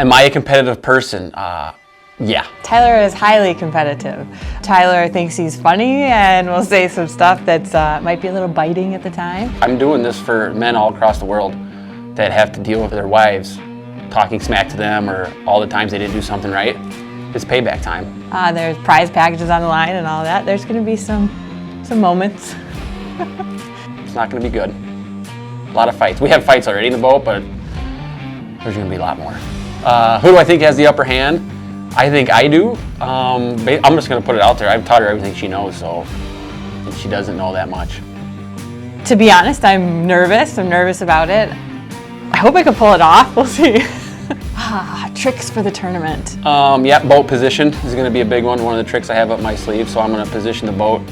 Am I a competitive person? Yeah. Tyler is highly competitive. Tyler thinks he's funny and will say some stuff that's might be a little biting at the time. I'm doing this for men all across the world that have to deal with their wives talking smack to them, or all the times they didn't do something right. It's payback time. There's prize packages on the line and all that. There's going to be some moments. It's not going to be good. A lot of fights. We have fights already in the boat, but there's going to be a lot more. Who do I think has the upper hand? I think I do. I'm just going to put it out there. I've taught her everything she knows, so she doesn't know that much. To be honest, I'm nervous. I'm nervous about it. I hope I can pull it off. We'll see. Tricks for the tournament. Yeah, boat position is going to be a big one. One of the tricks I have up my sleeve, so I'm going to position the boat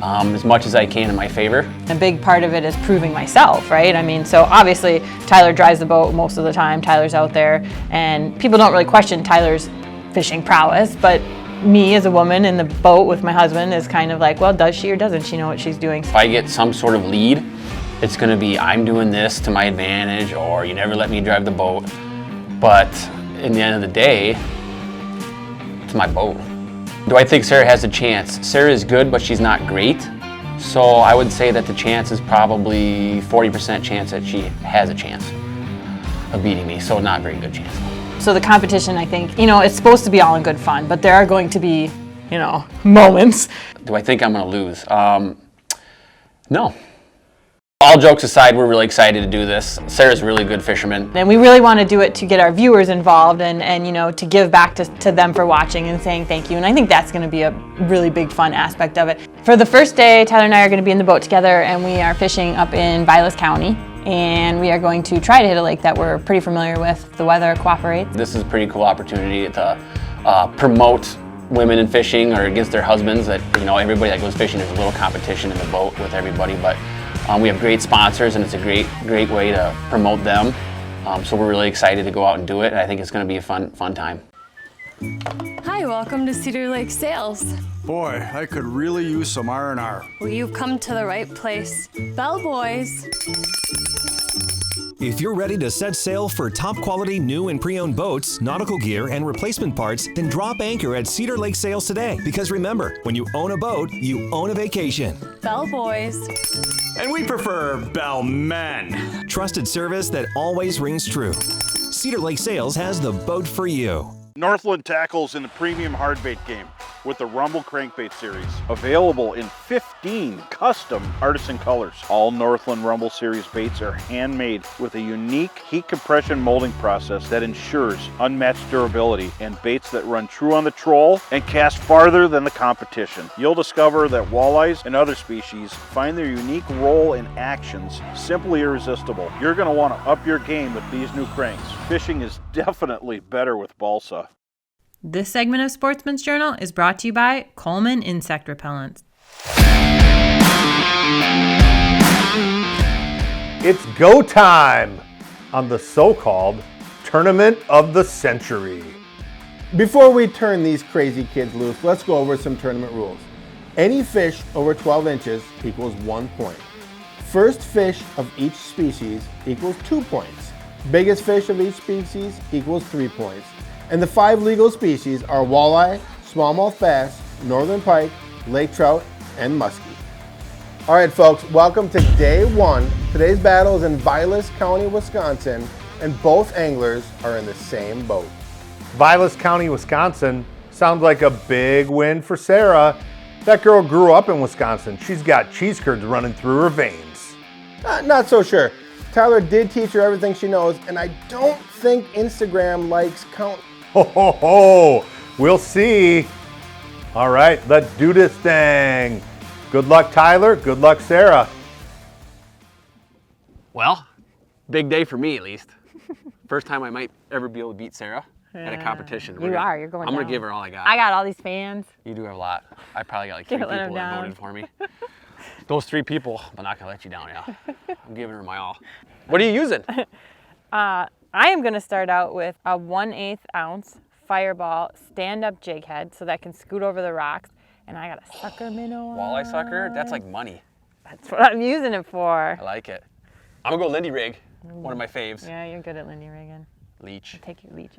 as much as I can in my favor. A big part of it is proving myself, right? I mean, so obviously Tyler drives the boat most of the time. Tyler's out there, and people don't really question Tyler's fishing prowess, but me as a woman in the boat with my husband is kind of like, well, does she or doesn't she know what she's doing? If I get some sort of lead, it's going to be I'm doing this to my advantage, or you never let me drive the boat. But in the end of the day, it's my boat. Do I think Sara has a chance? Sara is good, but she's not great. So I would say that the chance is probably 40% chance that she has a chance of beating me. So not a very good chance. So the competition, I think, it's supposed to be all in good fun, but there are going to be, moments. Do I think I'm going to lose? No. All jokes aside, we're really excited to do this. Sara's a really good fisherman. And we really want to do it to get our viewers involved and to give back to them for watching and saying thank you. And I think that's going to be a really big fun aspect of it. For the first day, Tyler and I are going to be in the boat together, and we are fishing up in Vilas County. And we are going to try to hit a lake that we're pretty familiar with. The weather cooperates. This is a pretty cool opportunity to promote women in fishing, or against their husbands. That everybody that goes fishing, there's a little competition in the boat with everybody, but we have great sponsors, and it's a great way to promote them. So we're really excited to go out and do it, and I think it's going to be a fun time. Hi, welcome to Cedar Lake Sales. Boy, I could really use some R&R. Well, you've come to the right place. Bellboys. If you're ready to set sail for top quality new and pre-owned boats, nautical gear, and replacement parts, then drop anchor at Cedar Lake Sales today. Because remember, when you own a boat, you own a vacation. Bellboys. And we prefer bellmen. Trusted service that always rings true. Cedar Lake Sales has the boat for you. Northland tackles in the premium hardbait game with the Rumble Crankbait Series. Available in 15 custom artisan colors. All Northland Rumble Series baits are handmade with a unique heat compression molding process that ensures unmatched durability, and baits that run true on the troll and cast farther than the competition. You'll discover that walleyes and other species find their unique role in actions simply irresistible. You're going to want to up your game with these new cranks. Fishing is definitely better with balsa. This segment of Sportsman's Journal is brought to you by Coleman Insect Repellents. It's go time on the so-called Tournament of the Century. Before we turn these crazy kids loose, let's go over some tournament rules. Any fish over 12 inches equals 1 point. First fish of each species equals 2 points. Biggest fish of each species equals 3 points. And the 5 legal species are walleye, smallmouth bass, northern pike, lake trout, and muskie. All right, folks, welcome to day 1. Today's battle is in Vilas County, Wisconsin, and both anglers are in the same boat. Vilas County, Wisconsin sounds like a big win for Sara. That girl grew up in Wisconsin. She's got cheese curds running through her veins. Not so sure. Tyler did teach her everything she knows, and I don't think Instagram likes count. Ho, ho, ho. We'll see. All right, let's do this thing. Good luck, Tyler. Good luck, Sara. Well, big day for me, at least. First time I might ever be able to beat Sara at a competition. You're going I'm down. gonna give her all I got. I got all these fans. You do have a lot. I probably got like 3 people that voted for me. Those 3 people, I'm not gonna let you down, yeah. I'm giving her my all. What are you using? I am going to start out with a 1/8 ounce Fireball stand-up jig head so that can scoot over the rocks. And I got a sucker minnow. Walleye sucker? That's like money. That's what I'm using it for. I like it. I'm gonna go Lindy rig, one of my faves. Yeah, you're good at Lindy rigging. Leech. Take your leech.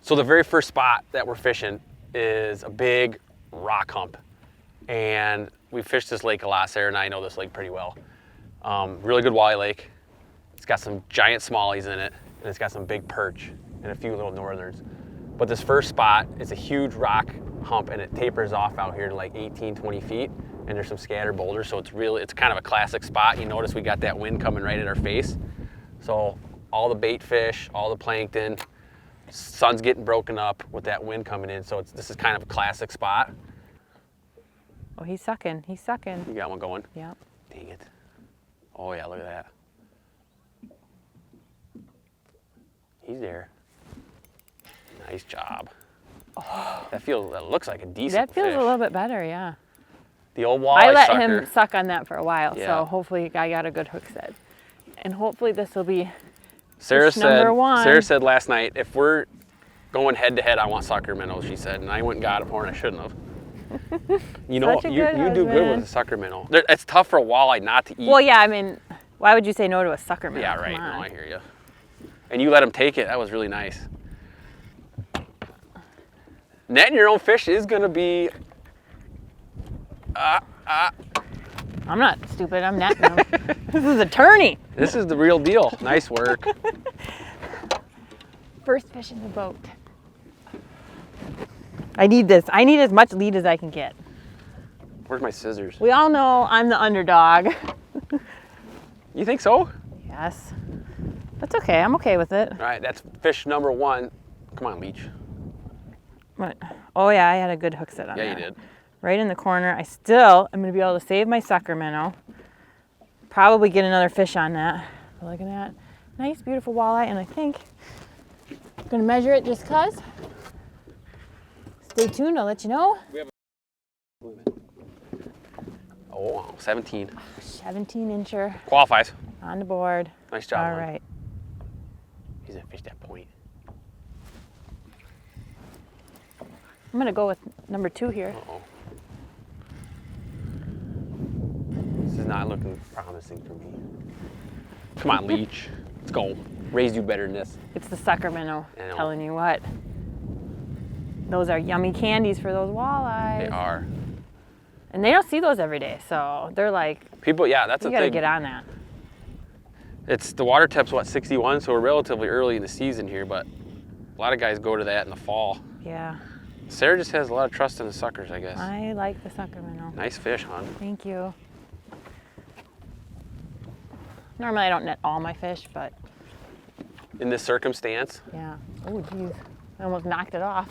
So the very first spot that we're fishing is a big rock hump. And we fished this lake a lot. Sarah and I know this lake pretty well. Really good walleye lake. It's got some giant smallies in it, and it's got some big perch and a few little northerns. But this first spot is a huge rock hump, and it tapers off out here to like 18, 20 feet, and there's some scattered boulders, so it's kind of a classic spot. You notice we got that wind coming right at our face. So all the bait fish, all the plankton, sun's getting broken up with that wind coming in, so this is kind of a classic spot. Oh, he's sucking. He's sucking. You got one going? Yeah. Dang it. Oh yeah, look at that. He's there. Nice job. Oh. That looks like a decent That feels fish. a little bit better, yeah. The old walleye I let sucker. him suck on that for a while, Yeah. so hopefully I got a good hook set. And hopefully this will be Sarah fish number one. Sarah said last night, if we're going head to head, I want sucker minnows, she said, and I went and got them for her, and I shouldn't have. You know, Such a you good do good husband. with a sucker minnow. It's tough for a walleye not to eat. Well, yeah, I mean, why would you say no to a sucker minnow? Yeah, Come right. on. No, I hear you. And you let him take it. That was really nice. Netting your own fish is going to be... I'm not stupid. I'm netting them. This is a tourney. This is the real deal. Nice work. First fish in the boat. I need this. I need as much lead as I can get. Where's my scissors? We all know I'm the underdog. You think so? Yes. That's okay. I'm okay with it. All right, that's fish number one. Come on, Leech. What? Oh yeah, I had a good hook set on Yeah, that. you did. Right in the corner. I still am going to be able to save my sucker minnow. Probably get another fish on that. Look at that. Nice, beautiful walleye, and I think I'm going to measure it just because. Stay tuned, I'll let you know. Oh, wow, 17. 17 incher Qualifies. on the board. Nice job. All hon. right. He's going to fish that point. I'm going to go with number 2 here. Uh-oh. This is not looking promising for me. Come on, Leech. Let's go. Raised you better than this. It's the sucker minnow. I know. Telling you what. Those are yummy candies for those walleyes. They are. And they don't see those every day, so they're like, People, yeah, that's you a got to thing. get on that. It's the water temp's what, 61, so we're relatively early in the season here, but a lot of guys go to that in the fall. Yeah. Sarah just has a lot of trust in the suckers, I guess. I like the sucker minnow. Nice fish, hon. Thank you. Normally I don't net all my fish, but In this circumstance, yeah. Oh, geez. I almost knocked it off.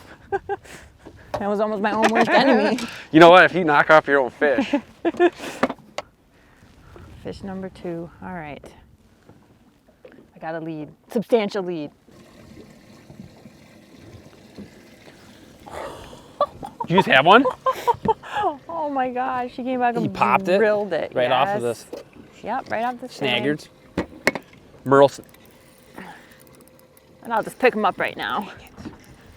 That was almost my own worst enemy. you know what? If you knock off your own fish, Fish number 2. All right. I got a lead. Substantial lead. did you just have one? Oh my gosh. She came back and You popped it? drilled it. Right off of Yes. this Yep, right off the snag. snaggards. Merle. And I'll just pick him up right now.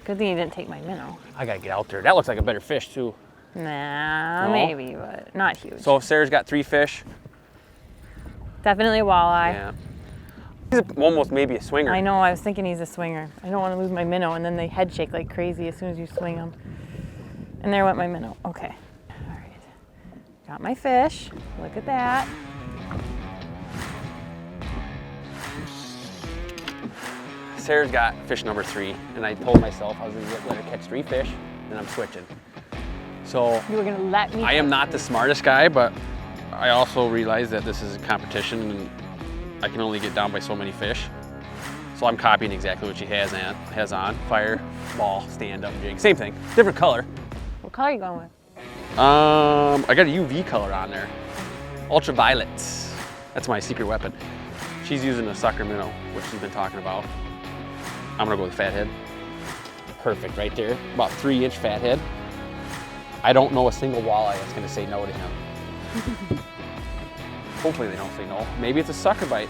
Good thing he didn't take my minnow. I gotta get out there. That looks like a better fish too. Nah, No? maybe, but not huge. So Sarah's got 3 fish. Definitely a walleye. Yeah. He's almost maybe a swinger. I know, I was thinking he's a swinger. I don't want to lose my minnow, and then they head shake like crazy as soon as you swing them. And there went my minnow. Okay. All right. Got my fish. Look at that. Sarah's got fish number 3, and I told myself I was gonna let her catch 3 fish, and I'm switching. So You were going to let me. I am catch not them. the smartest guy, but I also realize that this is a competition, and I can only get down by so many fish. So I'm copying exactly what she has on. Fire, ball, stand-up jig. Same thing, different color. What color are you going with? I got a UV color on there. Ultraviolet. That's my secret weapon. She's using a sucker minnow, which she's been talking about. I'm gonna go with fathead. Perfect, right there. About 3-inch fathead. I don't know a single walleye that's gonna say no to him. Hopefully they don't say no. Maybe it's a sucker bite.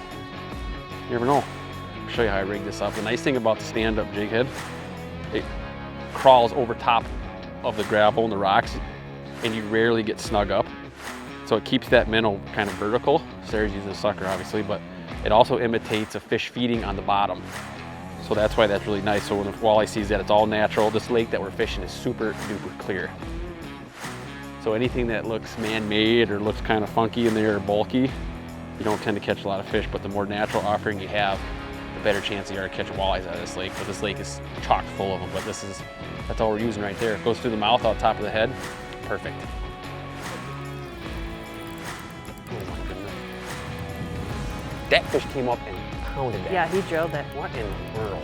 You never know. I'll show you how I rig this up. The nice thing about the stand-up jig head, it crawls over top of the gravel and the rocks, and you rarely get snug up. So it keeps that minnow kind of vertical. Sarah's using a sucker, obviously, but it also imitates a fish feeding on the bottom. So that's why that's really nice. So when the walleye sees that, it's all natural. This lake that we're fishing is super duper clear. So anything that looks man-made or looks kind of funky in there or bulky, you don't tend to catch a lot of fish, but the more natural offering you have, the better chance you are to catch walleyes out of this lake. But this lake is chock full of them, but that's all we're using right there. It goes through the mouth, out top of the head. Perfect. Oh my goodness. That fish came up and pounded that. Yeah, he drilled it. What in the world?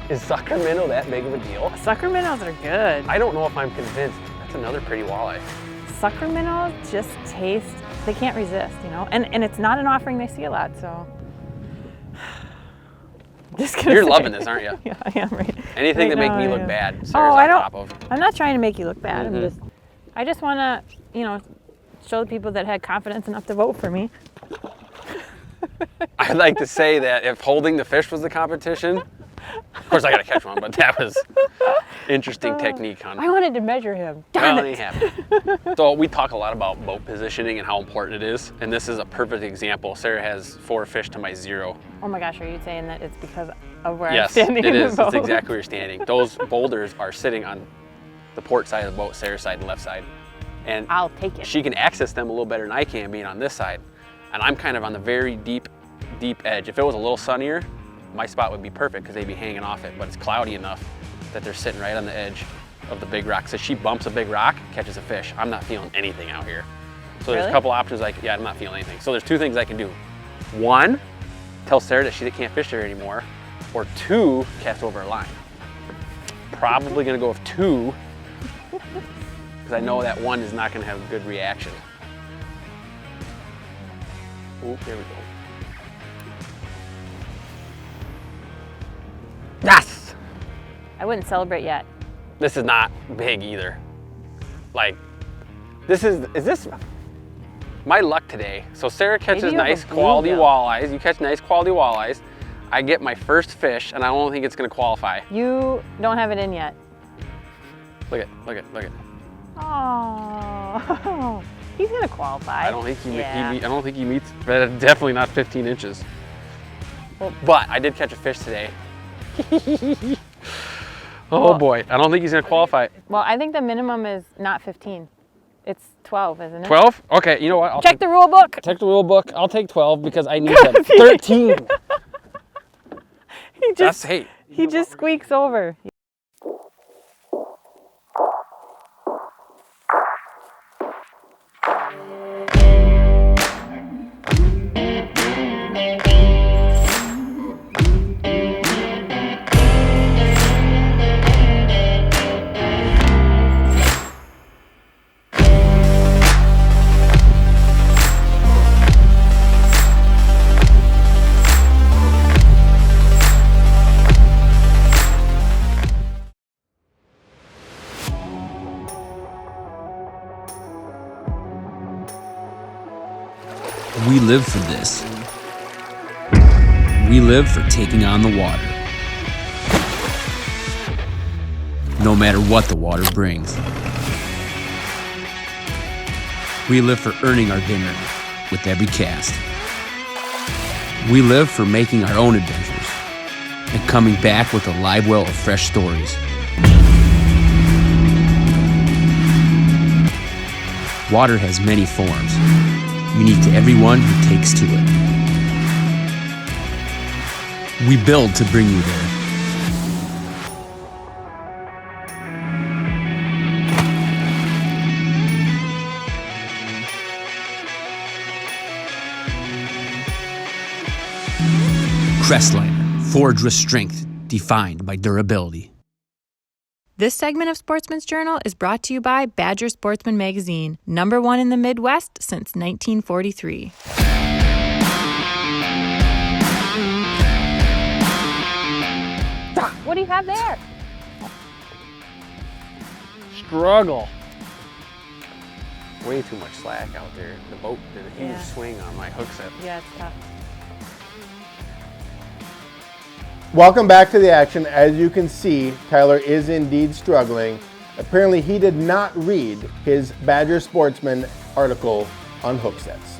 Is sucker minnow that big of a deal? Sucker minnows are good. I don't know if I'm convinced. That's another pretty walleye. Sucker minnows just taste, they can't resist, you know? And it's not an offering they see a lot, so. Just gonna You're say. loving this, aren't you? Yeah, I am, right? Anything right to make now, me I look am. bad, Sarah's I on don't, top of. I'm not trying to make you look bad. Mm-hmm. I just want to, you know, show the people that had confidence enough to vote for me. I'd like to say that if holding the fish was the competition, of course I got to catch one, but that was interesting technique, hon. I wanted to measure him. Darn Well, it. it happened. So we talk a lot about boat positioning and how important it is, and this is a perfect example. Sarah has 4 fish to my 0. Oh my gosh, are you saying that it's because of where I'm Yes, standing it in is. the boat? It's exactly where you're standing. Those boulders are sitting on the port side of the boat, Sarah's side and left side. And I'll take it. she can access them a little better than I can being on this side. And I'm kind of on the very deep edge. If it was a little sunnier, my spot would be perfect because they'd be hanging off it, but it's cloudy enough that they're sitting right on the edge of the big rock. So she bumps a big rock, catches a fish. I'm not feeling anything out here. So there's a Really? couple options yeah, I'm not feeling anything. So there's 2 things I can do. 1, tell Sarah that she can't fish there anymore, or 2, cast over a line. Probably gonna go with 2, because I know that 1 is not gonna have a good reaction. Oh, there we go. Yes! I wouldn't celebrate yet. This is not big either. Like, is this my luck today? So Sarah catches Maybe you have nice a blue quality bill. walleyes. You catch nice quality walleyes. I get my first fish, and I don't think it's gonna qualify. You don't have it in yet. Look at. Oh, he's gonna qualify. I don't think Yeah. I don't think he meets, but definitely not 15 inches. But I did catch a fish today. Oh boy, I don't think he's gonna qualify. Well, I think the minimum is not 15. It's 12, isn't it? 12? Okay, you know what? I'll Check the rule book. Check the rule book. I'll take 12 because I need them. 13. He just squeaks over. We live for this. We live for taking on the water. No matter what the water brings. We live for earning our dinner with every cast. We live for making our own adventures and coming back with a live well of fresh stories. Water has many forms, unique to everyone who takes to it. We build to bring you there. Crestliner, forged with strength, defined by durability. This segment of Sportsman's Journal is brought to you by Badger Sportsman Magazine, #1 in the Midwest since 1943. What do you have there? Struggle. Way too much slack out there. The boat did a huge Yeah. swing on my hook set. Yeah, it's tough. Welcome back to the action. As you can see, Tyler is indeed struggling. Apparently, he did not read his Badger Sportsman article on hook sets.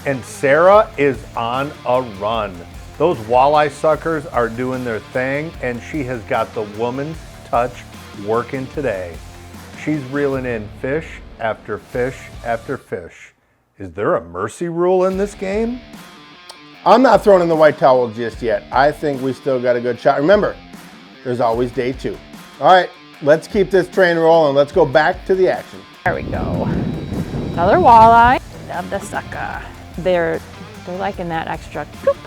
And Sarah is on a run. Those walleye suckers are doing their thing, and she has got the woman's touch working today. She's reeling in fish after fish after fish. Is there a mercy rule in this game? I'm not throwing in the white towel just yet. I think we still got a good shot. Remember, there's always day 2. All right, let's keep this train rolling. Let's go back to the action. There we go. Another walleye. Love the sucker. They're liking that extra. Boop.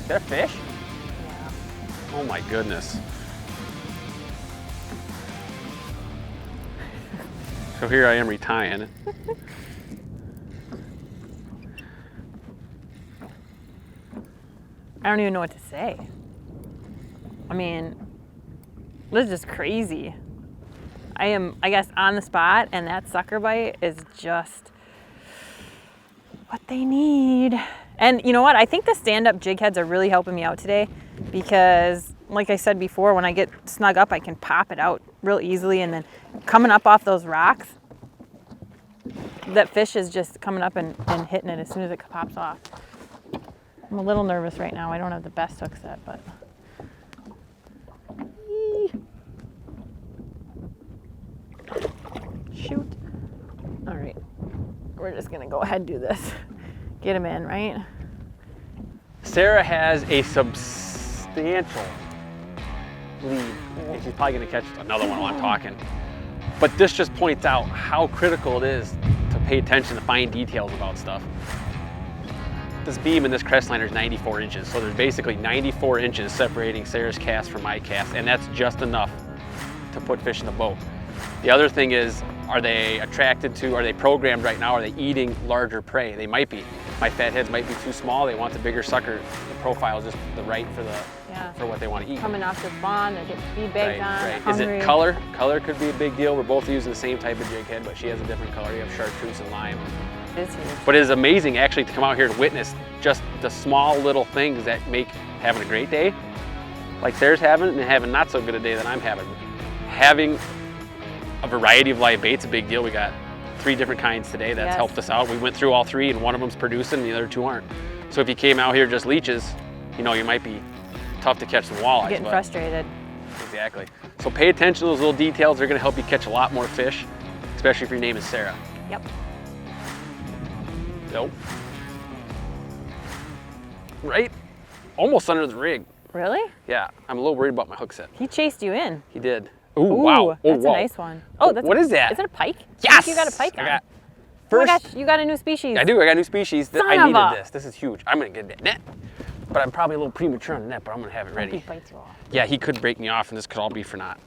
Is that a fish? Yeah. Oh my goodness. So here I am retying. I don't even know what to say. I mean, this is just crazy. I am, I guess, on the spot, and that sucker bite is just what they need. And you know what? I think the stand-up jig heads are really helping me out today because, like I said before, when I get snug up, I can pop it out real easily, and then coming up off those rocks, that fish is just coming up and hitting it as soon as it pops off. I'm a little nervous right now. I don't have the best hook set, but. Shoot. All right. We're just gonna go ahead and do this. Get him in, right? Sara has a substantial lead, and she's probably gonna catch another one while I'm talking. But this just points out how critical it is to pay attention to fine details about stuff. This beam in this crest liner is 94 inches, so there's basically 94 inches separating Sara's cast from my cast, and that's just enough to put fish in the boat. The other thing is, are they attracted to, are they programmed right now, are they eating larger prey? They might be. My fat heads might be too small, they want the bigger sucker. The profile is just the right for what they want to eat. Coming off the spawn, they get feed bags on, Is it color? Color could be a big deal. We're both using the same type of jig head, but she has a different color. You have chartreuse and lime. It is huge. But it is amazing actually to come out here to witness just the small little things that make having a great day, like Sara's having, and having not so good a day that I'm having. Having a variety of live bait's a big deal. We got 3 different kinds today. That's helped us out. We went through all 3 and one of them's producing and the other 2 aren't. So if you came out here just leeches, you know, you might be tough to catch some walleyes. Getting frustrated. Exactly. So pay attention to those little details. They're gonna help you catch a lot more fish, especially if your name is Sara. Yep. Nope. Right? Almost under the rig. Really? Yeah, I'm a little worried about my hook set. He chased you in. He did. Ooh, wow. Oh, That's a nice one. Oh, that's what is that? Is it a pike? Yes! You got a pike on. Got Oh my gosh, you got a new species. I do, I got a new species. Son I of needed a- this. This is huge. I'm gonna get that net. But I'm probably a little premature on the net, but I'm gonna have it Hope he ready. bites you off. Yeah, he could break me off and this could all be for naught.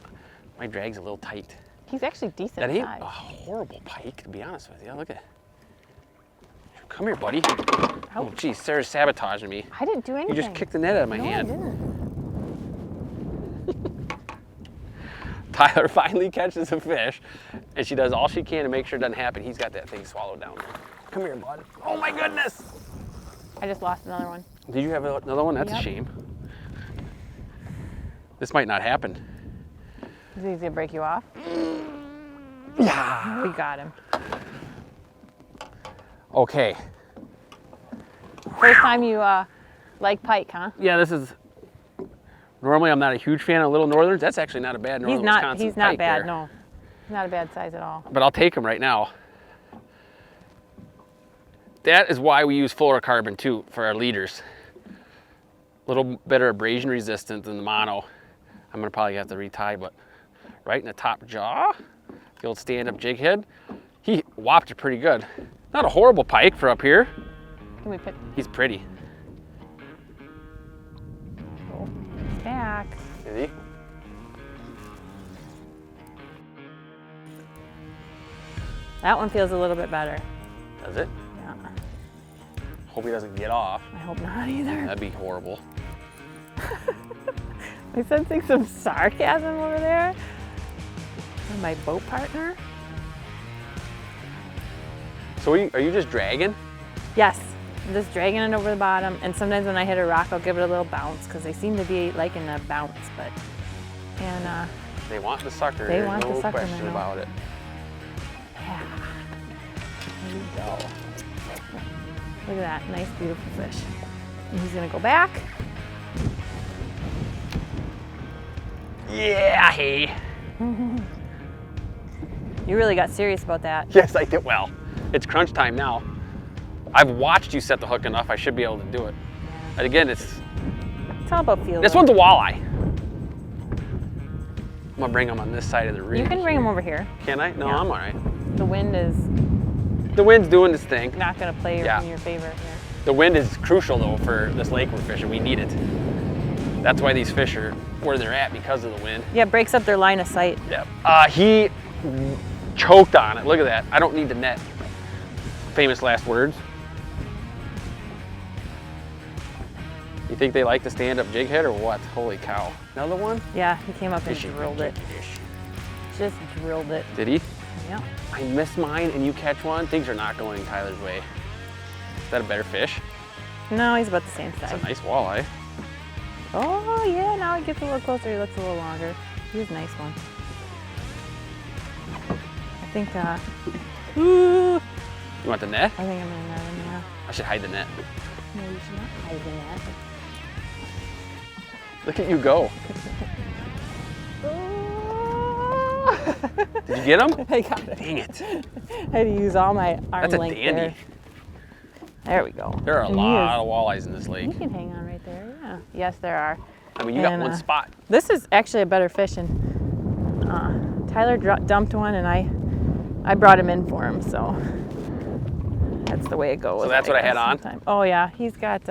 My drag's a little tight. He's actually decent That ain't size. a horrible pike, to be honest with you. Look at. Come here, buddy. Oh, geez, Sara's sabotaging me. I didn't do anything. You just kicked the net out of my No, hand. I didn't. Tyler finally catches a fish, and she does all she can to make sure it doesn't happen. He's got that thing swallowed down. Come here, bud. Oh my goodness! I just lost another one. Did you have another one? That's a shame. This might not happen. Is he gonna break you off? Yeah. We got him. Okay. First time you like pike, huh? Yeah, this is. Normally, I'm not a huge fan of little northerns. That's actually not a bad northern Wisconsin He's not pike bad. there. No, not a bad size at all. But I'll take them right now. That is why we use fluorocarbon too for our leaders. A little better abrasion resistant than the mono. I'm gonna probably have to retie, but right in the top jaw, the old stand-up jig head, he whopped it pretty good. Not a horrible pike for up here. Can we pick? He's pretty. Oh, it's back. Is he? That one feels a little bit better. Does it? Yeah. Hope he doesn't get off. I hope not either. That'd be horrible. I'm sensing some sarcasm over there. From my boat partner. So are you just dragging? Yes, I'm just dragging it over the bottom, and sometimes when I hit a rock, I'll give it a little bounce because they seem to be liking the bounce. They want the sucker. They There's want the no sucker, question man. about it. Yeah. There you go. Look at that, nice, beautiful fish. And he's gonna go back. Yeah, hey. You really got serious about that. Yes, I did. Well, it's crunch time now. I've watched you set the hook enough, I should be able to do it. And again, it's all about feel. This one's a walleye. I'm gonna bring them on this side of the rig. You can bring them over here. Can I? No, Yeah. I'm all right. The wind is The wind's doing this thing. not gonna play in your favor here. The wind is crucial though for this lake we're fishing. We need it. That's why these fish are where they're at, because of the wind. Yeah, it breaks up their line of sight. Yep. He choked on it. Look at that. I don't need the net. Famous last words. You think they like the stand-up jig head or what? Holy cow. Another one? Yeah, he came up and Fishy, drilled it. Just drilled it. Did he? Yeah. I missed mine and you catch one. Things are not going Tyler's way. Is that a better fish? No, he's about the same size. It's a nice walleye. Oh yeah, now he gets a little closer, he looks a little longer. He's a nice one. I think, ooh. You want the net? I think I'm gonna net him, yeah. I should hide the net. No, you should not hide the net. Look at you go. Did you get him? I got it. Dang it. I had to use all my arm That's a length dandy. there. There we go. There are a And lot of walleyes in this lake. You can hang on right there, yeah. Yes, there are. I mean, you got And, one spot. This is actually a better fish, and Tyler dumped one, and I brought him in for him, so that's the way it goes. So that's what I had on? Sometime. Oh yeah, he's got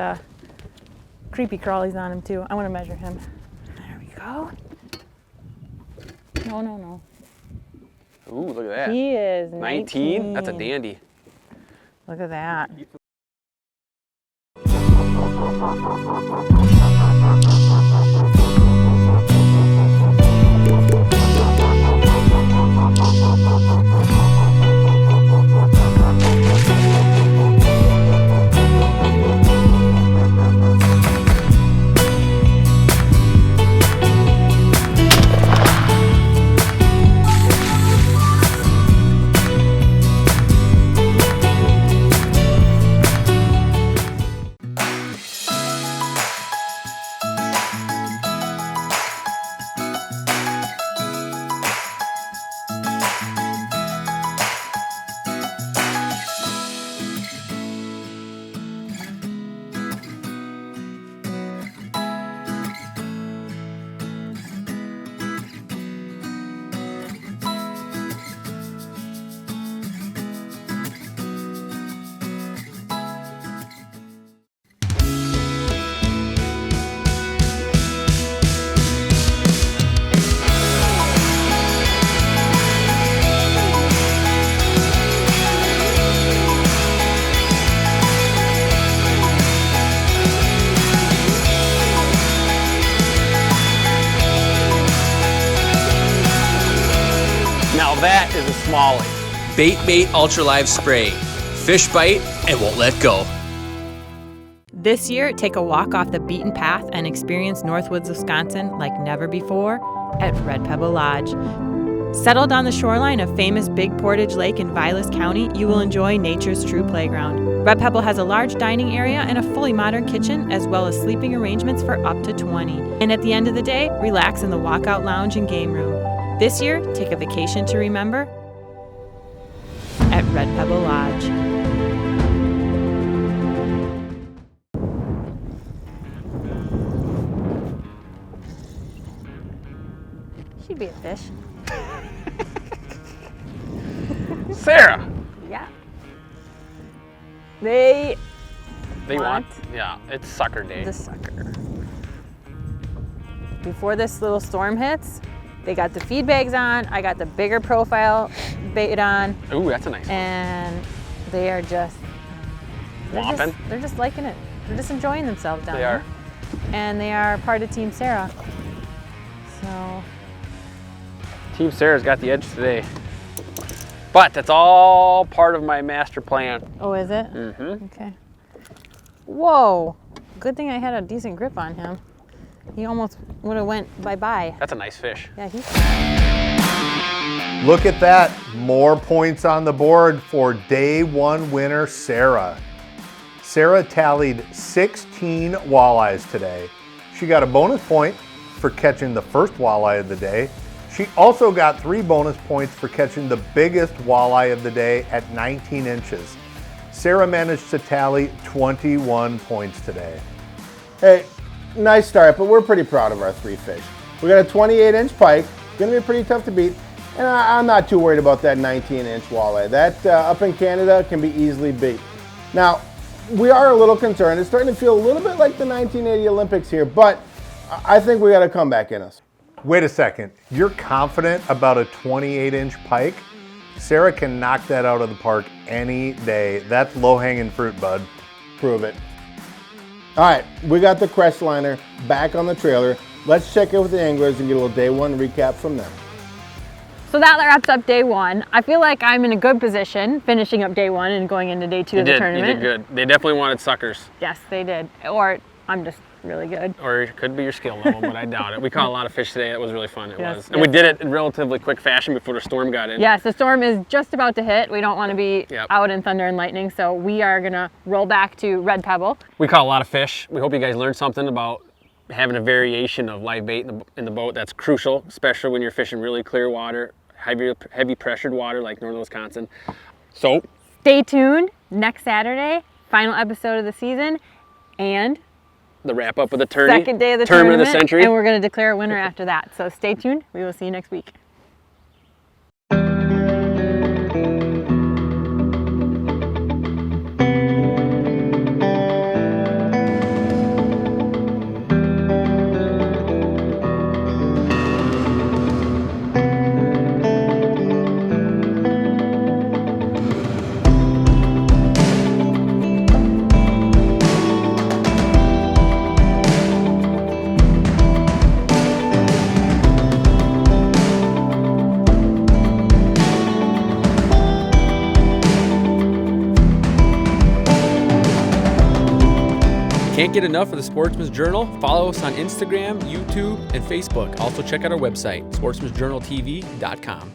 creepy crawlies on him too. I want to measure him. There we go. No, no, no. Ooh, look at that. He is 19. That's a dandy. Look at that. Now that is a smallie. Bait Ultra Live Spray. Fish bite and won't let go. This year, take a walk off the beaten path and experience Northwoods, Wisconsin like never before at Red Pebble Lodge. Settled on the shoreline of famous Big Portage Lake in Vilas County, you will enjoy nature's true playground. Red Pebble has a large dining area and a fully modern kitchen, as well as sleeping arrangements for up to 20. And at the end of the day, relax in the walkout lounge and game room. This year, take a vacation to remember at Red Pebble Lodge. She'd be a fish. Sarah! Yeah. They want, yeah, it's sucker day. the sucker. Before this little storm hits, they got the feed bags on, I got the bigger profile bait on, Ooh, that's a nice one. and they are just, Whomping. they're just liking it. They're just enjoying themselves down They there. are. And they are part of Team Sara. So, Team Sarah's got the edge today. But that's all part of my master plan. oh, is it? Mm-hmm. Okay. Whoa, good thing I had a decent grip on him. He almost would have went bye-bye. That's a nice fish. Yeah, he's Look at that. More points on the board for day one winner, Sara. Sara tallied 16 walleyes today. She got a bonus point for catching the first walleye of the day. She also got 3 bonus points for catching the biggest walleye of the day at 19 inches. Sara managed to tally 21 points today. Hey, nice start, but we're pretty proud of our 3 fish. We got a 28-inch pike, gonna be pretty tough to beat, and I'm not too worried about that 19-inch walleye. That up in Canada can be easily beat. Now, we are a little concerned. It's starting to feel a little bit like the 1980 Olympics here, but I think we got a comeback in us. Wait a second, you're confident about a 28-inch pike? Sara can knock that out of the park any day. That's low-hanging fruit, bud. Prove it. All right, we got the crest liner back on the trailer. Let's check in with the anglers and get a little day 1 recap from them. So that wraps up day 1. I feel like I'm in a good position finishing up day 1 and going into day 2 of the tournament. You did good. They definitely wanted suckers. Yes, they did. Or I'm just really good. Or it could be your skill level, but I doubt it. We caught a lot of fish today. It was really fun. It Yes, was. And we did it in relatively quick fashion before the storm got in. Yes, the storm is just about to hit. We don't want to be Yep. out in thunder and lightning, so we are going to roll back to Red Pebble. We caught a lot of fish. We hope you guys learned something about having a variation of live bait in the boat. That's crucial, especially when you're fishing really clear water, heavy pressured water like northern Wisconsin. So Stay tuned. Next Saturday, final episode of the season, and the wrap up of the tournament. second day of the tournament tournament, of the century. and we're going to declare a winner after that. So stay tuned. We will see you next week. Can't get enough of the Sportsman's Journal? Follow us on Instagram, YouTube, and Facebook. Also check out our website, sportsmansjournaltv.com.